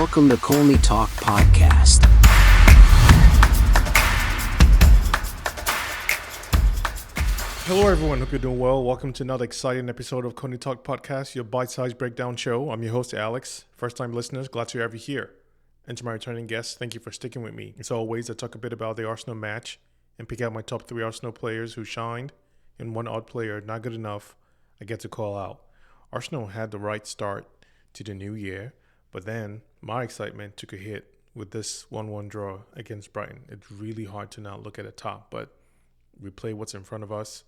Welcome to Colney Talk Podcast. Hello everyone, hope you're doing well. Welcome to another exciting episode of Colney Talk Podcast, your bite-sized breakdown show. I'm your host, Alex. First-time listeners, glad to have you here. And to my returning guests, thank you for sticking with me. As always, I talk a bit about the Arsenal match and pick out my top 3 Arsenal players who shined and one odd player not good enough I get to call out. Arsenal had the right start to the new year, but then my excitement took a hit with this 1-1 draw against Brighton. It's really hard to not look at the top, but we play what's in front of us.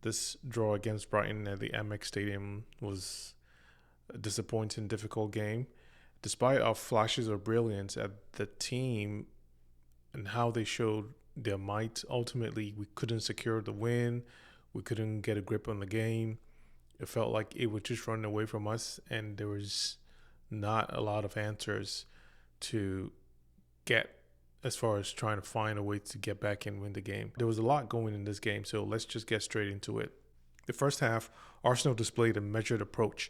This draw against Brighton at the Amex Stadium was a disappointing, difficult game. Despite our flashes of brilliance at the team and how they showed their might, ultimately we couldn't secure the win. We couldn't get a grip on the game. It felt like it was just running away from us, and there was not a lot of answers to get as far as trying to find a way to get back and win the game. There was a lot going in this game, so let's just get straight into it. The first half, Arsenal displayed a measured approach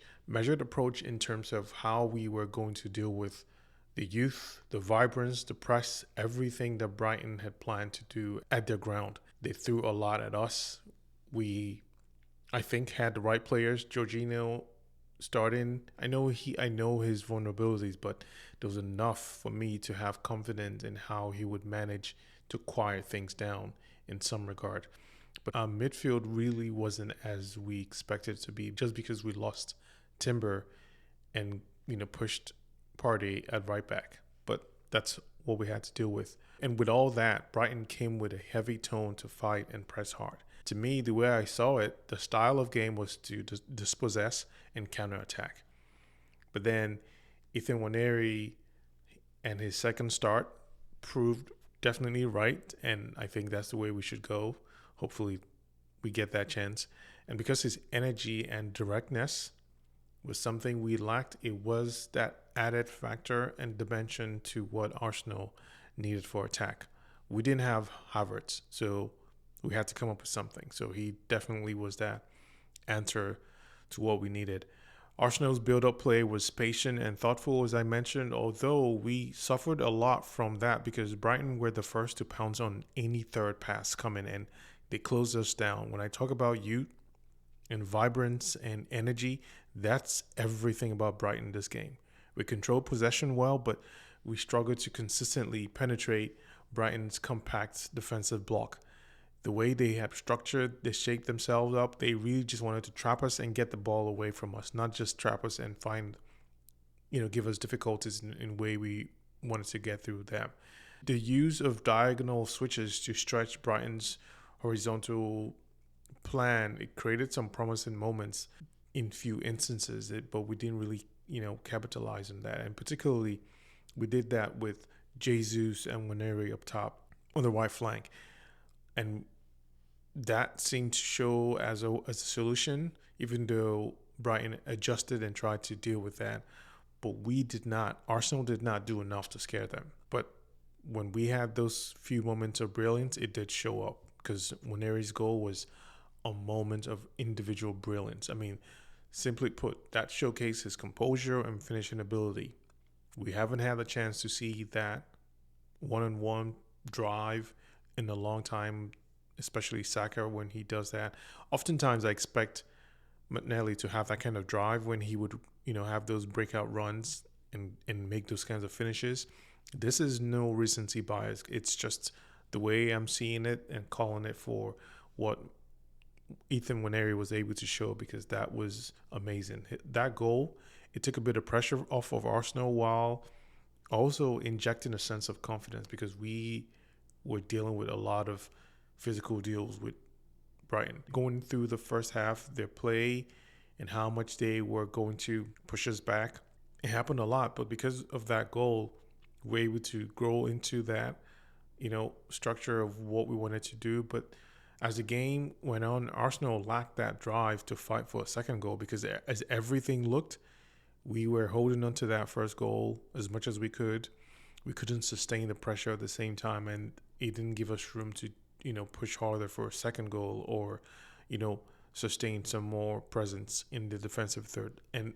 in terms of how we were going to deal with the youth, the vibrance, the press, everything that Brighton had planned to do at their ground. They threw a lot at us. We, I think, had the right players. Jorginho starting. I know his vulnerabilities, but there was enough for me to have confidence in how he would manage to quiet things down in some regard. But our midfield really wasn't as we expected it to be, just because we lost Timber and pushed Partey at right back. But that's what we had to deal with. And with all that, Brighton came with a heavy tone to fight and press hard. To me, the way I saw it, the style of game was to dispossess and counterattack. But then Ethan Nwaneri and his second start proved definitely right, and I think that's the way we should go. Hopefully we get that chance. And because his energy and directness was something we lacked, it was that added factor and dimension to what Arsenal needed for attack. We didn't have Havertz, so we had to come up with something. So he definitely was that answer to what we needed. Arsenal's build-up play was patient and thoughtful, as I mentioned, although we suffered a lot from that because Brighton were the first to pounce on any third pass coming in. They closed us down. When I talk about youth and vibrance and energy, that's everything about Brighton this game. We controlled possession well, but we struggled to consistently penetrate Brighton's compact defensive block. The way they have structured, they shaped themselves up, they really just wanted to trap us and get the ball away from us, not just trap us and give us difficulties in way we wanted to get through them. The use of diagonal switches to stretch Brighton's horizontal plan, it created some promising moments in few instances, but we didn't really, capitalize on that. And particularly, we did that with Jesus and Nwaneri up top on the right flank. And that seemed to show as a solution, even though Brighton adjusted and tried to deal with that. But Arsenal did not do enough to scare them. But when we had those few moments of brilliance, it did show up, because Nwaneri's goal was a moment of individual brilliance. I mean, simply put, that showcased his composure and finishing ability. We haven't had a chance to see that one-on-one drive in a long time, especially Saka when he does that. Oftentimes I expect Matchweek to have that kind of drive when he would, have those breakout runs and make those kinds of finishes. This is no recency bias. It's just the way I'm seeing it and calling it for what Ethan Nwaneri was able to show, because that was amazing. That goal, it took a bit of pressure off of Arsenal while also injecting a sense of confidence, because we were dealing with a lot of physical deals with Brighton. Going through the first half, their play and how much they were going to push us back, it happened a lot. But because of that goal, we were able to grow into that, structure of what we wanted to do. But as the game went on, Arsenal lacked that drive to fight for a second goal, because as everything looked, we were holding on to that first goal as much as we could. We couldn't sustain the pressure at the same time, and it didn't give us room to, push harder for a second goal or, sustain some more presence in the defensive third. And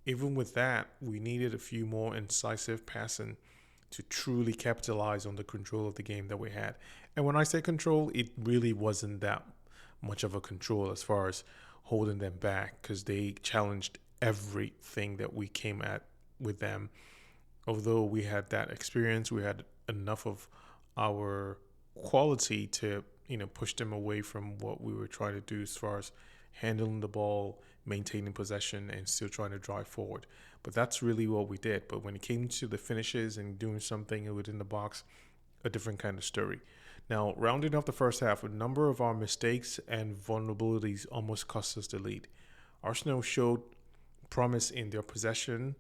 even with that, we needed a few more incisive passing to truly capitalize on the control of the game that we had. And when I say control, it really wasn't that much of a control as far as holding them back, because they challenged everything that we came at with them. Although we had that experience, we had enough of our quality to, push them away from what we were trying to do as far as handling the ball, maintaining possession, and still trying to drive forward. But that's really what we did. But when it came to the finishes and doing something within the box, a different kind of story. Now, rounding off the first half, a number of our mistakes and vulnerabilities almost cost us the lead. Arsenal showed promise in their possession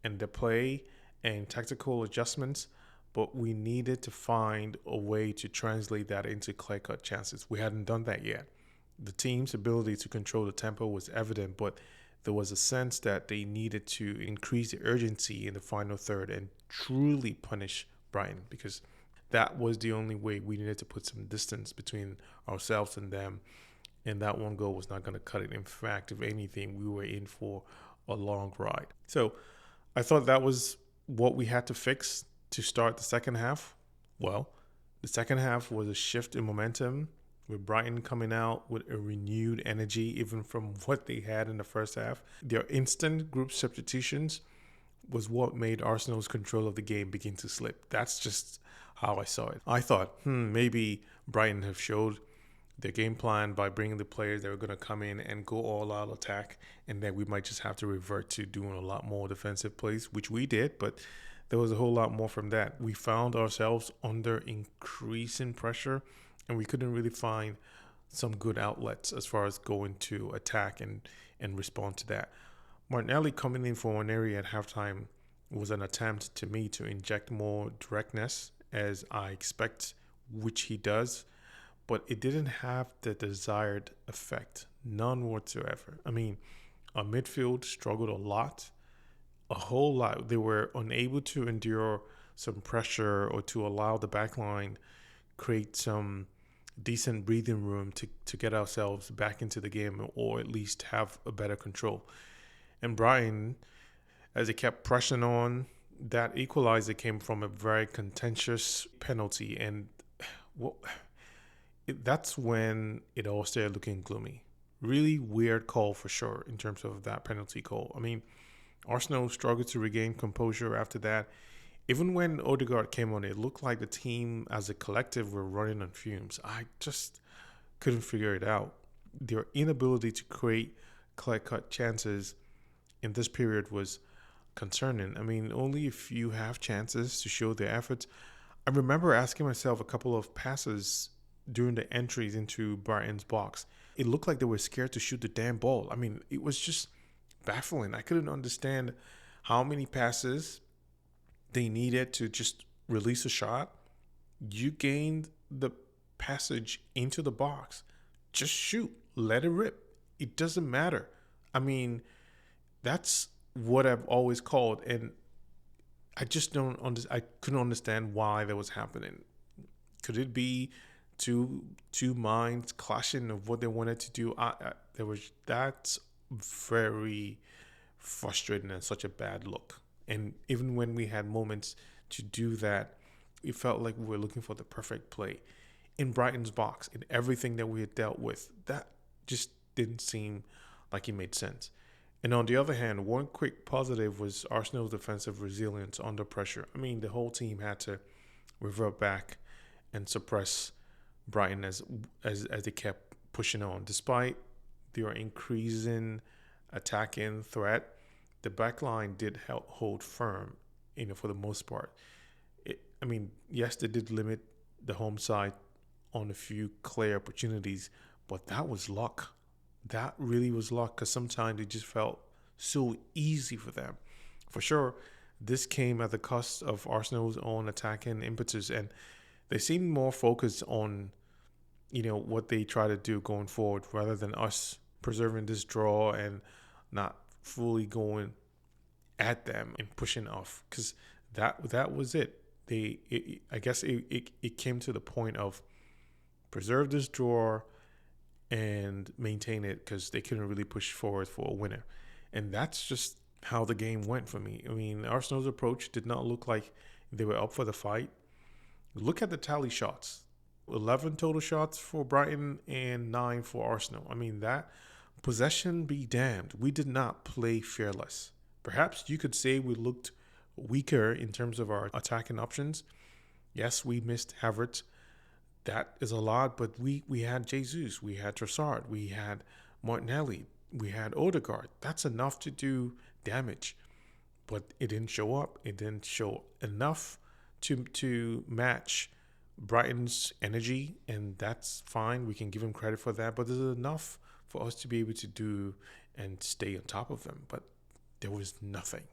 and their play and tactical adjustments, but we needed to find a way to translate that into clear-cut chances. We hadn't done that yet. The team's ability to control the tempo was evident, but there was a sense that they needed to increase the urgency in the final third and truly punish Brighton, because that was the only way. We needed to put some distance between ourselves and them, and that one goal was not going to cut it. In fact, if anything, we were in for a long ride. So I thought that was what we had to fix to start the second half. Well, the second half was a shift in momentum, with Brighton coming out with a renewed energy, even from what they had in the first half. Their instant group substitutions was what made Arsenal's control of the game begin to slip. That's just how I saw it. I thought, maybe Brighton have showed their game plan by bringing the players that were going to come in and go all out attack, and then we might just have to revert to doing a lot more defensive plays, which we did, but there was a whole lot more from that. We found ourselves under increasing pressure, and we couldn't really find some good outlets as far as going to attack and respond to that. Martinelli coming in for Nwaneri at halftime was an attempt to me to inject more directness, as I expect, which he does, but it didn't have the desired effect, none whatsoever. I mean, our midfield struggled a whole lot. They were unable to endure some pressure or to allow the back line create some decent breathing room to get ourselves back into the game, or at least have a better control. And Brighton, as they kept pressing on, that equalizer came from a very contentious penalty, and that's when it all started looking gloomy. Really weird call for sure in terms of that penalty call. I mean, Arsenal struggled to regain composure after that. Even when Odegaard came on, it looked like the team as a collective were running on fumes. I just couldn't figure it out. Their inability to create clear-cut chances in this period was concerning. I mean, only a few half chances to show their efforts. I remember asking myself a couple of passes during the entries into Brighton's box. It looked like they were scared to shoot the damn ball. I mean, it was just baffling. I couldn't understand how many passes they needed to just release a shot. You gained the passage into the box. Just shoot. Let it rip. It doesn't matter. I mean, that's what I've always called, and I just I couldn't understand why that was happening. Could it be two minds clashing of what they wanted to do? That's very frustrating and such a bad look. And even when we had moments to do that, it felt like we were looking for the perfect play in Brighton's box, in everything that we had dealt with. That just didn't seem like it made sense. And on the other hand, one quick positive was Arsenal's defensive resilience under pressure. I mean, the whole team had to revert back and suppress Brighton as they kept pushing on. Despite their increasing attacking threat, the back line did hold firm, for the most part. Yes, they did limit the home side on a few clear opportunities, but that was luck. That really was luck, because sometimes it just felt so easy for them. For sure, this came at the cost of Arsenal's own attacking impetus, and they seemed more focused on, what they try to do going forward, rather than us preserving this draw and not fully going at them and pushing off, because that was it. I guess it came to the point of preserve this draw and maintain it, because they couldn't really push forward for a winner. And that's just how the game went for me. I mean, Arsenal's approach did not look like they were up for the fight. Look at the tally shots. 11 total shots for Brighton and 9 for Arsenal. I mean, that possession be damned. We did not play fearless. Perhaps you could say we looked weaker in terms of our attacking options. Yes, we missed Havertz. That is a lot, but we had Jesus, we had Trossard, we had Martinelli, we had Odegaard. That's enough to do damage. But it didn't show up. It didn't show enough to match Brighton's energy, and that's fine. We can give him credit for that. But there's enough for us to be able to do and stay on top of them. But there was nothing.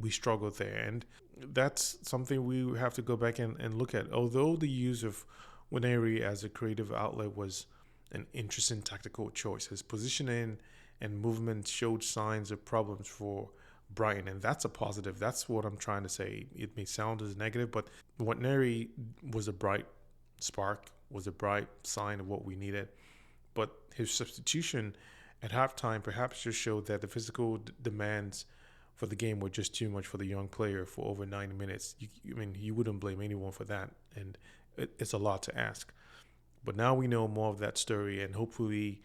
We struggled there, and that's something we have to go back and look at. Although the use of Nwaneri as a creative outlet was an interesting tactical choice, his positioning and movement showed signs of problems for Brighton, and that's a positive. That's what I'm trying to say. It may sound as negative, but Nwaneri was a bright spark, was a bright sign of what we needed. But his substitution at halftime perhaps just showed that the physical demands for the game were just too much for the young player for over 90 minutes. I mean, you wouldn't blame anyone for that, and it's a lot to ask. But now we know more of that story, and hopefully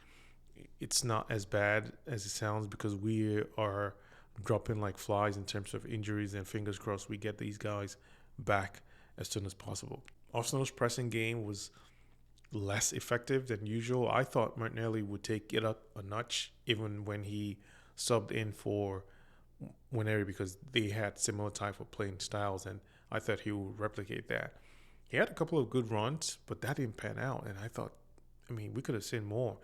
it's not as bad as it sounds, because we are dropping like flies in terms of injuries, and fingers crossed we get these guys back as soon as possible. Arsenal's pressing game was less effective than usual. I thought Martinelli would take it up a notch even when he subbed in for Nwaneri, because they had similar type of playing styles, and I thought he would replicate that. He had a couple of good runs, but that didn't pan out, and I thought, we could have seen more.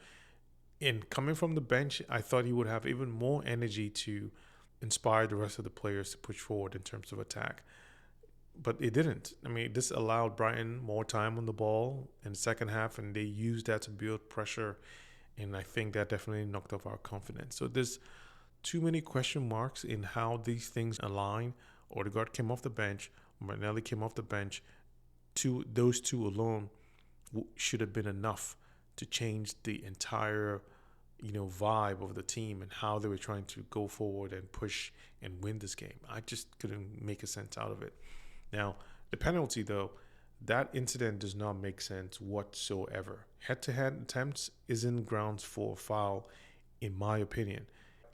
And coming from the bench, I thought he would have even more energy to inspire the rest of the players to push forward in terms of attack. But it didn't. This allowed Brighton more time on the ball in the second half, and they used that to build pressure, and I think that definitely knocked off our confidence. So there's too many question marks in how these things align. Odegaard came off the bench, Martinelli came off the bench. Those two alone should have been enough to change the entire vibe of the team and how they were trying to go forward and push and win this game. I just couldn't make a sense out of it. Now, the penalty, though, that incident does not make sense whatsoever. Head-to-head attempts isn't grounds for foul, in my opinion.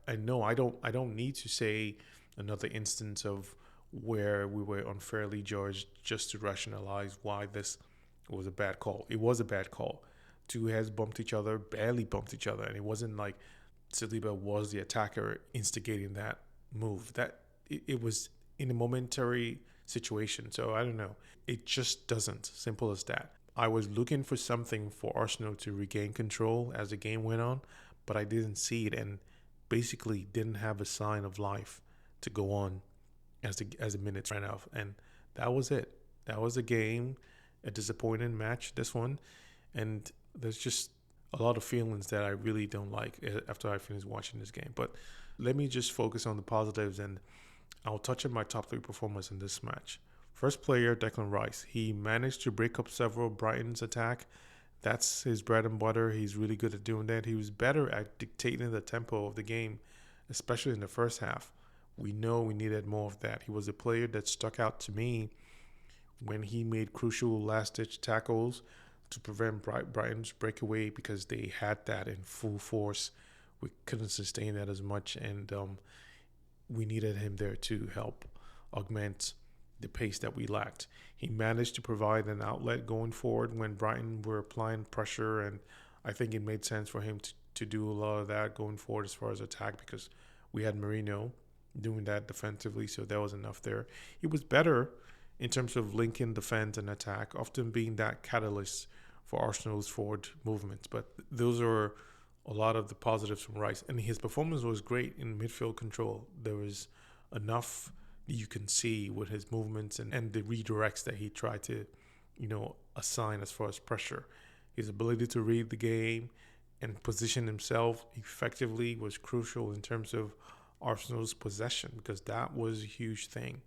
I know I don't need to say another instance of where we were unfairly judged just to rationalize why this was a bad call. It was a bad call. Two heads bumped each other, barely bumped each other, and it wasn't like Saliba was the attacker instigating that move. It was in a momentary situation. So I don't know. It just doesn't. Simple as that. I was looking for something for Arsenal to regain control as the game went on, but I didn't see it, and basically didn't have a sign of life to go on as the minutes ran out. And that was it. That was a game, a disappointing match, this one. And there's just a lot of feelings that I really don't like after I finish watching this game. But let me just focus on the positives, and I'll touch on my top 3 performers in this match. First player, Declan Rice. He managed to break up several Brighton's attack. That's his bread and butter. He's really good at doing that. He was better at dictating the tempo of the game, especially in the first half. We know we needed more of that. He was a player that stuck out to me when he made crucial last-ditch tackles to prevent Brighton's breakaway, because they had that in full force. We couldn't sustain that as much, and we needed him there to help augment the pace that we lacked. He managed to provide an outlet going forward when Brighton were applying pressure, and I think it made sense for him to do a lot of that going forward as far as attack, because we had Merino doing that defensively, so there was enough there. He was better in terms of linking defense and attack, often being that catalyst for Arsenal's forward movements. But those are a lot of the positives from Rice. And his performance was great in midfield control. There was enough you can see with his movements and the redirects that he tried to, assign as far as pressure. His ability to read the game and position himself effectively was crucial in terms of Arsenal's possession, because that was a huge thing.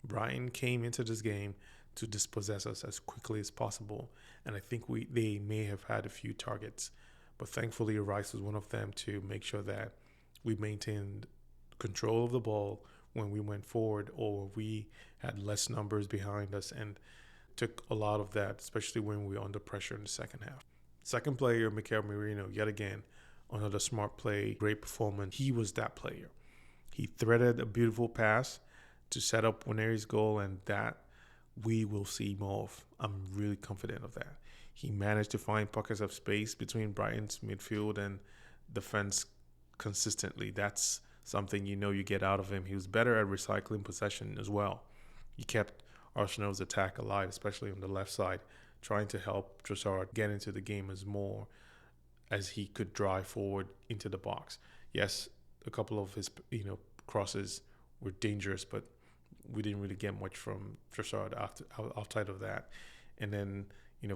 Brighton came into this game to dispossess us as quickly as possible, and I think they may have had a few targets, but thankfully Rice was one of them to make sure that we maintained control of the ball when we went forward or we had less numbers behind us, and took a lot of that, especially when we were under pressure in the second half. Second player, Mikel Merino, yet again, another smart play, great performance. He was that player. He threaded a beautiful pass to set up Nwaneri's goal, and that we will see more of. I'm really confident of that. He managed to find pockets of space between Brighton's midfield and defense consistently. That's something you get out of him. He was better at recycling possession as well. He kept Arsenal's attack alive, especially on the left side, trying to help Trossard get into the game as he could drive forward into the box. Yes, a couple of his crosses were dangerous, but we didn't really get much from Trossard outside of that. And then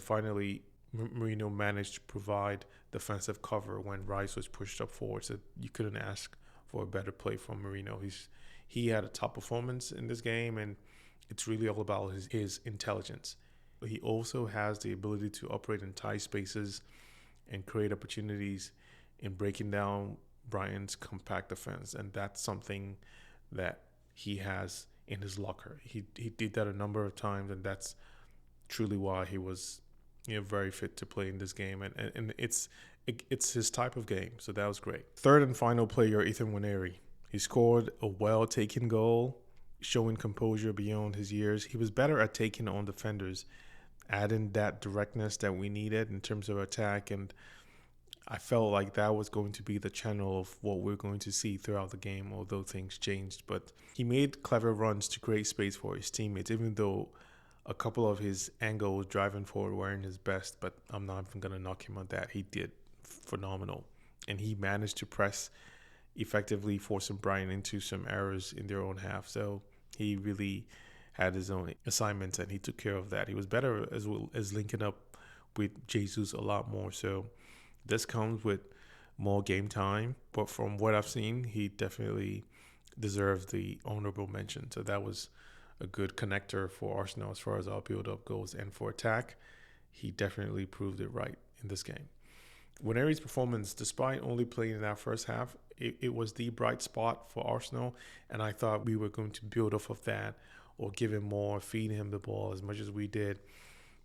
finally Merino managed to provide defensive cover when Rice was pushed up forward. So you couldn't ask for a better play from Merino. He had a top performance in this game, and it's really all about his intelligence. He also has the ability to operate in tight spaces and create opportunities in breaking down Brighton's compact defense, and that's something that he has in his locker. He did that a number of times, and that's truly why he was very fit to play in this game, and it's his type of game, so that was great. Third and final player, Ethan Nwaneri. He scored a well-taken goal, showing composure beyond his years. He was better at taking on defenders, adding that directness that we needed in terms of attack, and I felt like that was going to be the channel of what we're going to see throughout the game, although things changed. But he made clever runs to create space for his teammates, even though a couple of his angles driving forward weren't his best, but I'm not even going to knock him on that. He did phenomenal, and he managed to press effectively, forcing Brighton into some errors in their own half. So he really had his own assignments, and he took care of that. He was better as well as linking up with Jesus a lot more. So this comes with more game time, but from what I've seen, he definitely deserves the honorable mention. So that was a good connector for Arsenal as far as our build-up goes. And for attack, he definitely proved it right in this game. Nwaneri's performance, despite only playing in that first half, it was the bright spot for Arsenal, and I thought we were going to build off of that or give him more, feed him the ball as much as we did,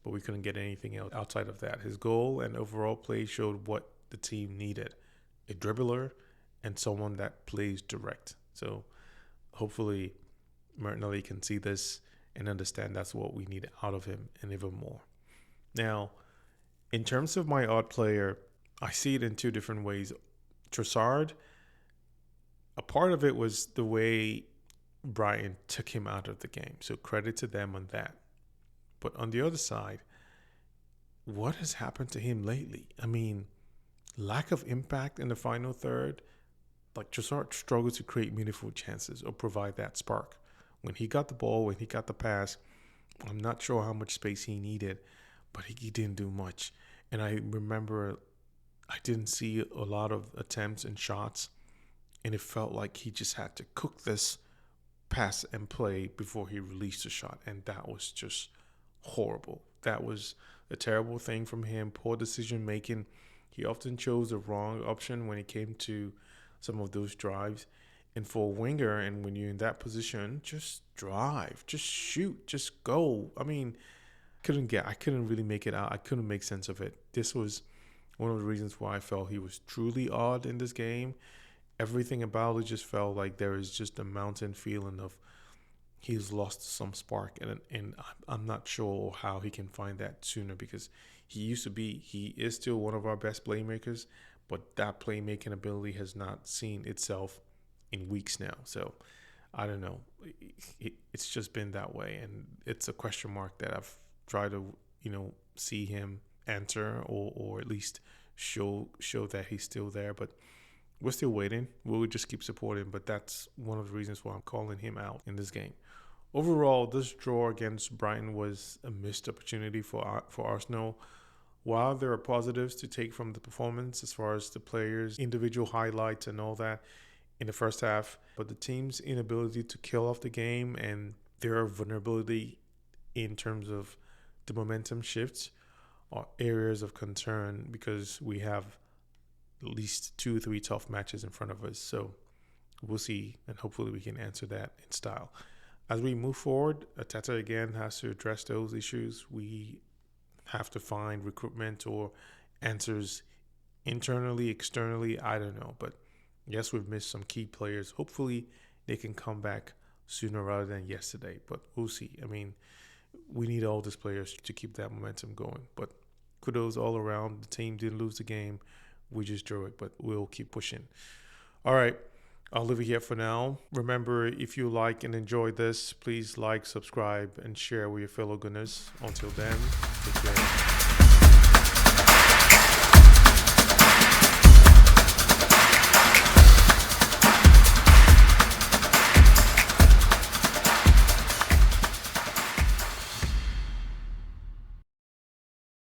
but we couldn't get anything else outside of that. His goal and overall play showed what the team needed: a dribbler and someone that plays direct. So hopefully Martinelli can see this and understand that's what we need out of him and even more. Now, in terms of my odd player, I see it in two different ways. Trossard, a part of it was the way Brighton took him out of the game. So credit to them on that. But on the other side, what has happened to him lately? I mean, lack of impact in the final third. Like, Trossard struggled to create meaningful chances or provide that spark. When he got the ball, when he got the pass, I'm not sure how much space he needed, but he didn't do much. And I remember I didn't see a lot of attempts and shots, and it felt like he just had to cook this pass and play before he released the shot, and that was just horrible. That was a terrible thing from him. Poor decision making. He often chose the wrong option when it came to some of those drives. And for a winger, and when you're in that position, just drive, just shoot, just go. I mean, I couldn't really make it out. I couldn't make sense of it. This was one of the reasons why I felt he was truly odd in this game. Everything about it just felt like there is just a mountain feeling of he's lost some spark, and I'm not sure how he can find that sooner, because he is still one of our best playmakers, but that playmaking ability has not seen itself in weeks now. So I don't know. It's just been that way, and it's a question mark that I've tried to see him answer or at least show that he's still there, but we're still waiting. We'll just keep supporting, but that's one of the reasons why I'm calling him out in this game. Overall, this draw against Brighton was a missed opportunity for Arsenal. While there are positives to take from the performance as far as the players' individual highlights and all that in the first half, but the team's inability to kill off the game and their vulnerability in terms of the momentum shifts are areas of concern, because we have at least 2-3 tough matches in front of us. So we'll see, and hopefully we can answer that in style. As we move forward, Ateta again has to address those issues. We have to find recruitment or answers internally, externally, I don't know. But yes, we've missed some key players. Hopefully they can come back sooner rather than yesterday. But we'll see. I mean, we need all these players to keep that momentum going. But kudos all around. The team didn't lose the game. We just drew it, but we'll keep pushing. All right. I'll leave it here for now. Remember, if you like and enjoy this, please like, subscribe, and share with your fellow Gunners. Until then, take care.